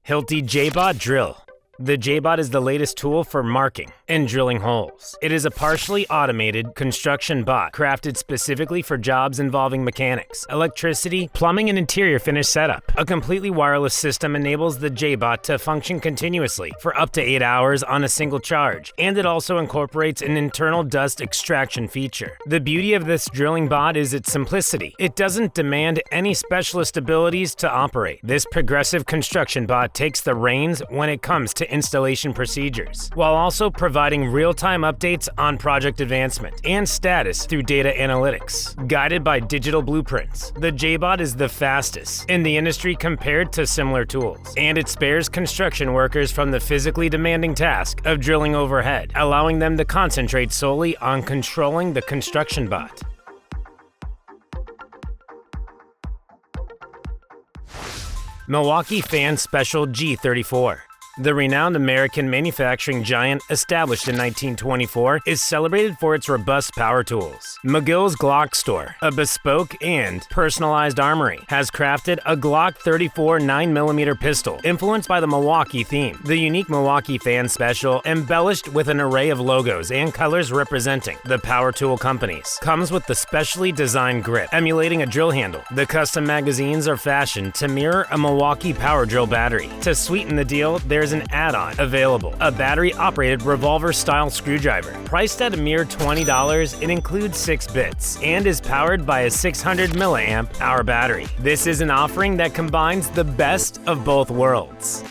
Hilti Jai drill. The J-Bot is the latest tool for marking and drilling holes. It is a partially automated construction bot crafted specifically for jobs involving mechanics, electricity, plumbing, and interior finish setup. A completely wireless system enables the J-Bot to function continuously for up to 8 hours on a single charge, and it also incorporates an internal dust extraction feature. The beauty of this drilling bot is its simplicity. It doesn't demand any specialist abilities to operate. This progressive construction bot takes the reins when it comes to installation procedures, while also providing real-time updates on project advancement and status through data analytics. Guided by digital blueprints, the J-Bot is the fastest in the industry compared to similar tools, and it spares construction workers from the physically demanding task of drilling overhead, allowing them to concentrate solely on controlling the construction bot. Milwaukee Fan Special G34. The renowned American manufacturing giant, established in 1924, is celebrated for its robust power tools. McGill's Glock Store, a bespoke and personalized armory, has crafted a Glock 34 9mm pistol, influenced by the Milwaukee theme. The unique Milwaukee Fan Special, embellished with an array of logos and colors representing the power tool companies, comes with the specially designed grip, emulating a drill handle. The custom magazines are fashioned to mirror a Milwaukee power drill battery. To sweeten the deal, there's an add-on available, a battery-operated revolver-style screwdriver. Priced at a mere $20, it includes 6 bits and is powered by a 600 milliamp hour battery. This is an offering that combines the best of both worlds.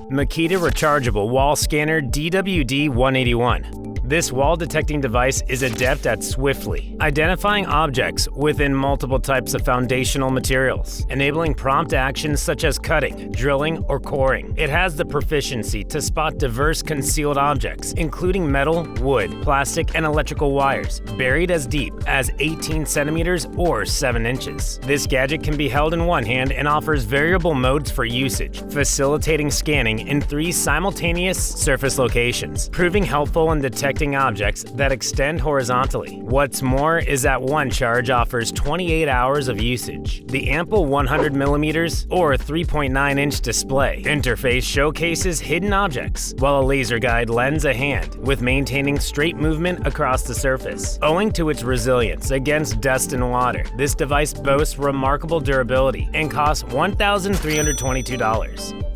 Makita Rechargeable Wall Scanner DWD-181. This wall-detecting device is adept at swiftly identifying objects within multiple types of foundational materials, enabling prompt actions such as cutting, drilling, or coring. It has the proficiency to spot diverse concealed objects, including metal, wood, plastic, and electrical wires, buried as deep as 18 centimeters or 7 inches. This gadget can be held in one hand and offers variable modes for usage, facilitating scanning in 3 simultaneous surface locations, proving helpful in detecting objects that extend horizontally. What's more is that one charge offers 28 hours of usage. The ample 100mm or 3.9-inch display interface showcases hidden objects, while a laser guide lends a hand with maintaining straight movement across the surface. Owing to its resilience against dust and water, this device boasts remarkable durability and costs $1,322.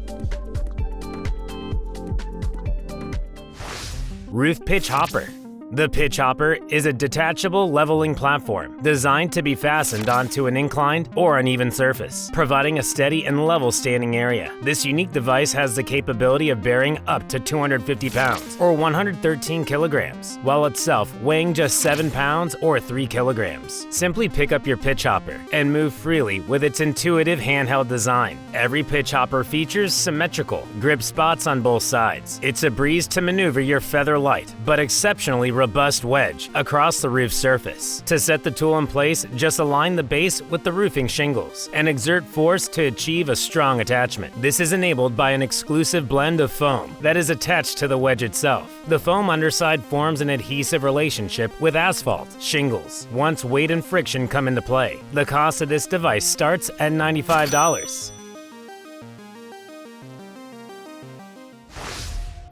Roof Pitch Hopper. The pitch hopper is a detachable leveling platform designed to be fastened onto an inclined or uneven surface, providing a steady and level standing area. This unique device has the capability of bearing up to 250 pounds or 113 kilograms, while itself weighing just 7 pounds or 3 kilograms. Simply pick up your pitch hopper and move freely with its intuitive handheld design. Every pitch hopper features symmetrical grip spots on both sides. It's a breeze to maneuver your feather light but exceptionally robust wedge across the roof surface. To set the tool in place, just align the base with the roofing shingles and exert force to achieve a strong attachment. This is enabled by an exclusive blend of foam that is attached to the wedge itself. The foam underside forms an adhesive relationship with asphalt shingles once weight and friction come into play. The cost of this device starts at $95.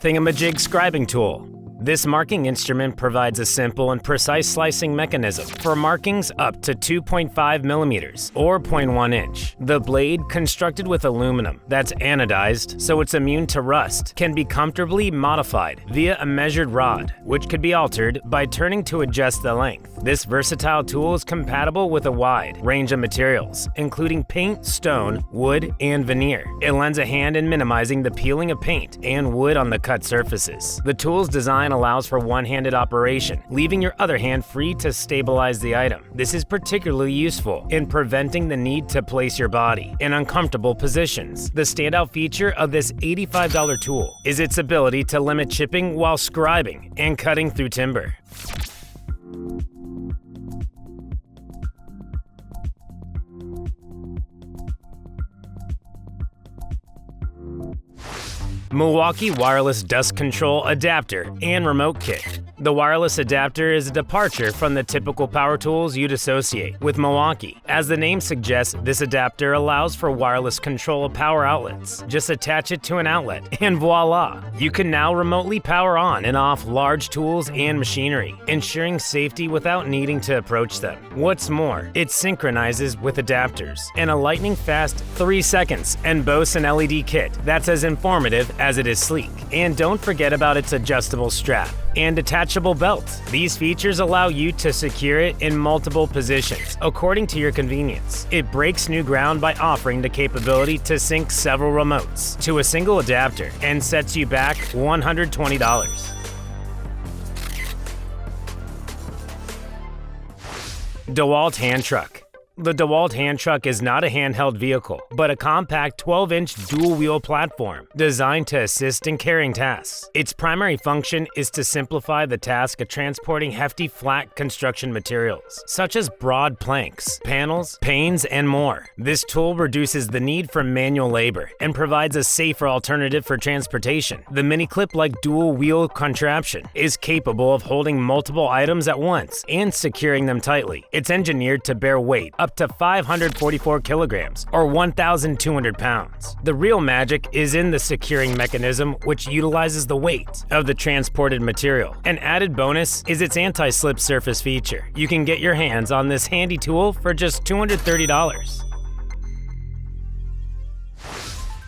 Thingamejig Scribing Tool. This marking instrument provides a simple and precise slicing mechanism for markings up to 2.5 millimeters or 0.1 inch. The blade, constructed with aluminum that's anodized so it's immune to rust, can be comfortably modified via a measured rod, which could be altered by turning to adjust the length. This versatile tool is compatible with a wide range of materials, including paint, stone, wood, and veneer. It lends a hand in minimizing the peeling of paint and wood on the cut surfaces. The tool's design allows for one-handed operation, leaving your other hand free to stabilize the item. This is particularly useful in preventing the need to place your body in uncomfortable positions. The standout feature of this $85 tool is its ability to limit chipping while scribing and cutting through timber. Milwaukee Wireless Dust Control Adapter and Remote Kit. The wireless adapter is a departure from the typical power tools you'd associate with Milwaukee. As the name suggests, this adapter allows for wireless control of power outlets. Just attach it to an outlet, and voila! You can now remotely power on and off large tools and machinery, ensuring safety without needing to approach them. What's more, it synchronizes with adapters in a lightning-fast 3 seconds and boasts an LED kit that's as informative as it is sleek. And don't forget about its adjustable strap and detachable belt. These features allow you to secure it in multiple positions according to your convenience. It breaks new ground by offering the capability to sync several remotes to a single adapter and sets you back $120. Dewalt Hand Truck. The Dewalt hand truck is not a handheld vehicle, but a compact 12-inch dual-wheel platform designed to assist in carrying tasks. Its primary function is to simplify the task of transporting hefty flat construction materials, such as broad planks, panels, panes, and more. This tool reduces the need for manual labor and provides a safer alternative for transportation. The mini-clip-like dual-wheel contraption is capable of holding multiple items at once and securing them tightly. It's engineered to bear weight up to 544 kilograms or 1,200 pounds. The real magic is in the securing mechanism, which utilizes the weight of the transported material. An added bonus is its anti-slip surface feature. You can get your hands on this handy tool for just $230.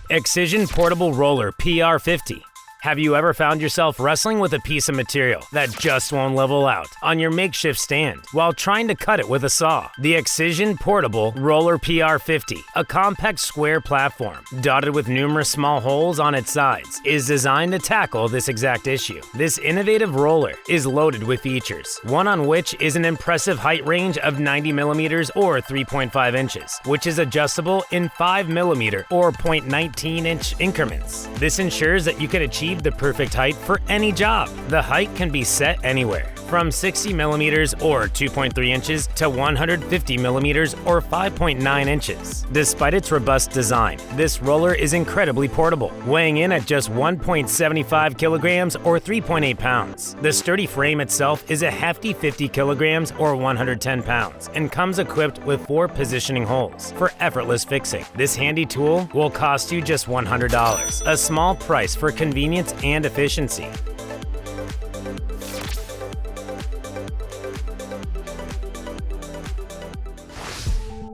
Excision Portable Roller PR50. Have you ever found yourself wrestling with a piece of material that just won't level out on your makeshift stand while trying to cut it with a saw? The Excision Portable Roller PR50, a compact square platform dotted with numerous small holes on its sides, is designed to tackle this exact issue. This innovative roller is loaded with features, one on which is an impressive height range of 90 millimeters or 3.5 inches, which is adjustable in 5 millimeter or 0.19 inch increments. This ensures that you can achieve the perfect height for any job. The height can be set anywhere, from 60 millimeters or 2.3 inches to 150 millimeters or 5.9 inches. Despite its robust design, this roller is incredibly portable, weighing in at just 1.75 kilograms or 3.8 pounds. The sturdy frame itself is a hefty 50 kilograms or 110 pounds and comes equipped with 4 positioning holes for effortless fixing. This handy tool will cost you just $100, a small price for convenience and efficiency.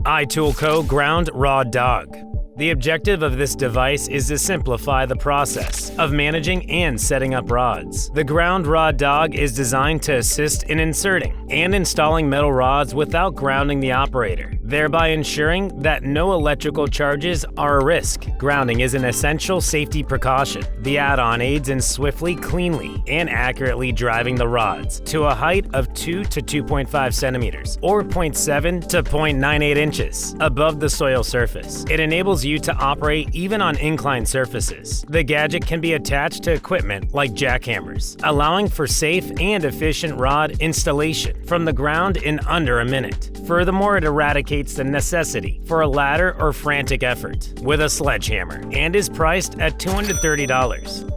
iTOOLco Ground Rod Dawg. The objective of this device is to simplify the process of managing and setting up rods. The Ground Rod Dawg is designed to assist in inserting and installing metal rods without grounding the operator, thereby ensuring that no electrical charges are a risk. Grounding is an essential safety precaution. The add-on aids in swiftly, cleanly, and accurately driving the rods to a height of 2 to 2.5 centimeters or 0.7 to 0.98 inches above the soil surface. It enables you to operate even on inclined surfaces. The gadget can be attached to equipment like jackhammers, allowing for safe and efficient rod installation from the ground in under a minute. Furthermore, it eradicates the necessity for a ladder or frantic effort with a sledgehammer and is priced at $230.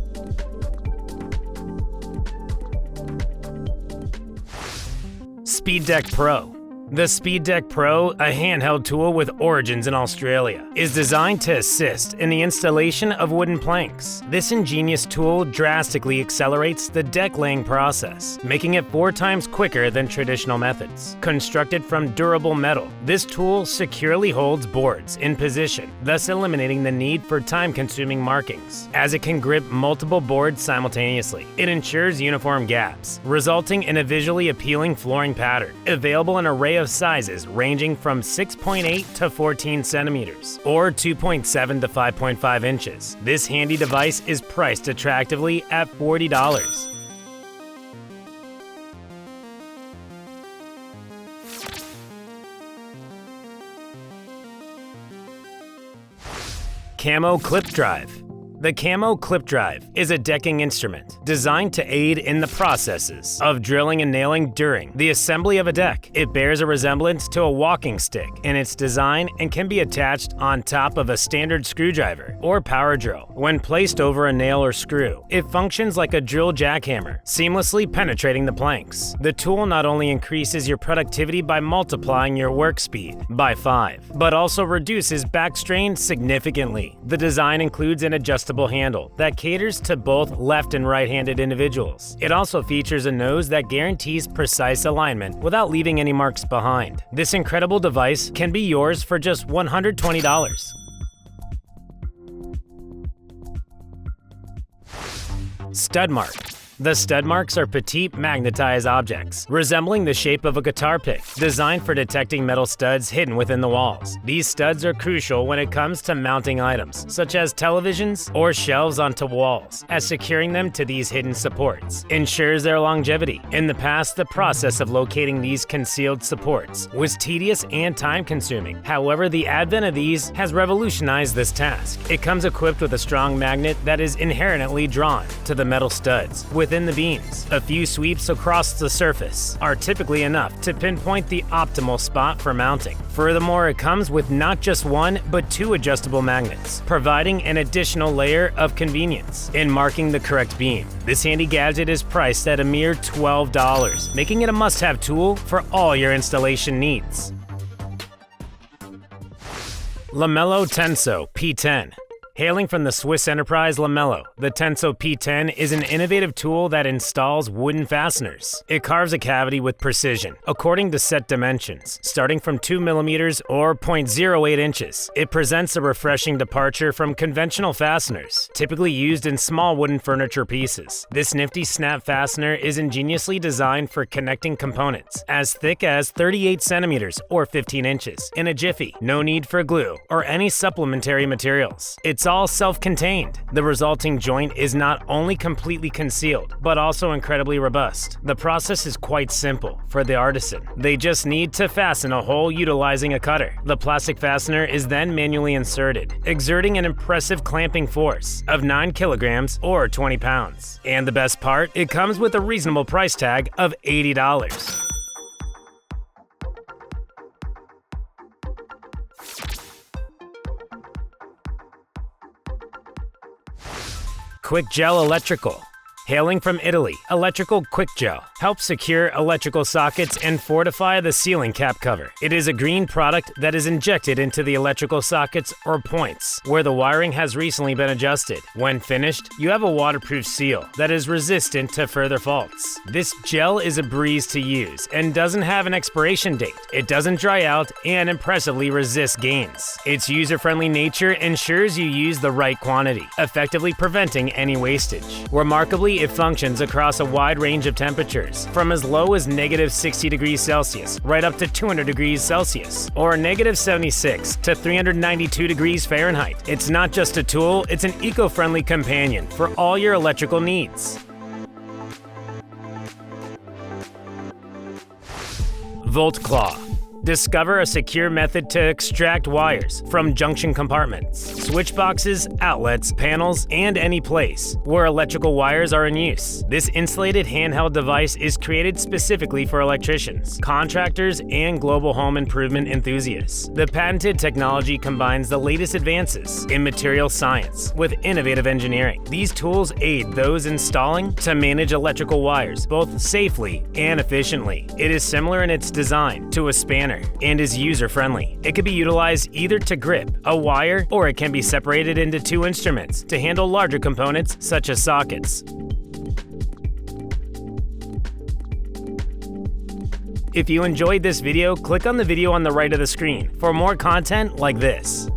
Speedeck Pro. The Speedeck Pro, a handheld tool with origins in Australia, is designed to assist in the installation of wooden planks. This ingenious tool drastically accelerates the deck laying process, making it 4 times quicker than traditional methods. Constructed from durable metal, this tool securely holds boards in position, thus eliminating the need for time-consuming markings, as it can grip multiple boards simultaneously. It ensures uniform gaps, resulting in a visually appealing flooring pattern, available in an array of sizes ranging from 6.8 to 14 centimeters or 2.7 to 5.5 inches. This handy device is priced attractively at $40. CAMO ClipDRIVE. The CAMO ClipDRIVE is a decking instrument designed to aid in the processes of drilling and nailing during the assembly of a deck. It bears a resemblance to a walking stick in its design and can be attached on top of a standard screwdriver or power drill. When placed over a nail or screw, it functions like a drill jackhammer, seamlessly penetrating the planks. The tool not only increases your productivity by multiplying your work speed by 5, but also reduces back strain significantly. The design includes an adjustable handle that caters to both left and right-handed individuals. It also features a nose that guarantees precise alignment without leaving any marks behind. This incredible device can be yours for just $120. Stud mark. The stud marks are petite magnetized objects, resembling the shape of a guitar pick, designed for detecting metal studs hidden within the walls. These studs are crucial when it comes to mounting items, such as televisions or shelves onto walls, as securing them to these hidden supports ensures their longevity. In the past, the process of locating these concealed supports was tedious and time-consuming. However, the advent of these has revolutionized this task. It comes equipped with a strong magnet that is inherently drawn to the metal studs within the beams. A few sweeps across the surface are typically enough to pinpoint the optimal spot for mounting. Furthermore, it comes with not just one, but 2 adjustable magnets, providing an additional layer of convenience in marking the correct beam. This handy gadget is priced at a mere $12, making it a must-have tool for all your installation needs. Lamello Tenso P10. Hailing from the Swiss enterprise Lamello, the Tenso P10 is an innovative tool that installs wooden fasteners. It carves a cavity with precision, according to set dimensions, starting from 2 mm or 0.08 inches. It presents a refreshing departure from conventional fasteners, typically used in small wooden furniture pieces. This nifty snap fastener is ingeniously designed for connecting components as thick as 38 centimeters or 15 inches in a jiffy. No need for glue or any supplementary materials. It's all self-contained. The resulting joint is not only completely concealed, but also incredibly robust. The process is quite simple for the artisan. They just need to fasten a hole utilizing a cutter. The plastic fastener is then manually inserted, exerting an impressive clamping force of 9 kilograms or 20 pounds. And the best part, it comes with a reasonable price tag of $80. Quick Gel Electrical. Hailing from Italy, Electrical Quick Gel helps secure electrical sockets and fortify the ceiling cap cover. It is a green product that is injected into the electrical sockets or points where the wiring has recently been adjusted. When finished, you have a waterproof seal that is resistant to further faults. This gel is a breeze to use and doesn't have an expiration date. It doesn't dry out and impressively resists gains. Its user-friendly nature ensures you use the right quantity, effectively preventing any wastage. Remarkably, it functions across a wide range of temperatures, from as low as -60 degrees Celsius right up to 200 degrees Celsius, or -76 to 392 degrees Fahrenheit. It's not just a tool, it's an eco-friendly companion for all your electrical needs. Volt Claw. Discover a secure method to extract wires from junction compartments, switch boxes, outlets, panels, and any place where electrical wires are in use. This insulated handheld device is created specifically for electricians, contractors, and global home improvement enthusiasts. The patented technology combines the latest advances in material science with innovative engineering. These tools aid those installing to manage electrical wires both safely and efficiently. It is similar in its design to a spanner and is user-friendly. It can be utilized either to grip a wire or it can be separated into 2 instruments to handle larger components such as sockets. If you enjoyed this video, click on the video on the right of the screen for more content like this.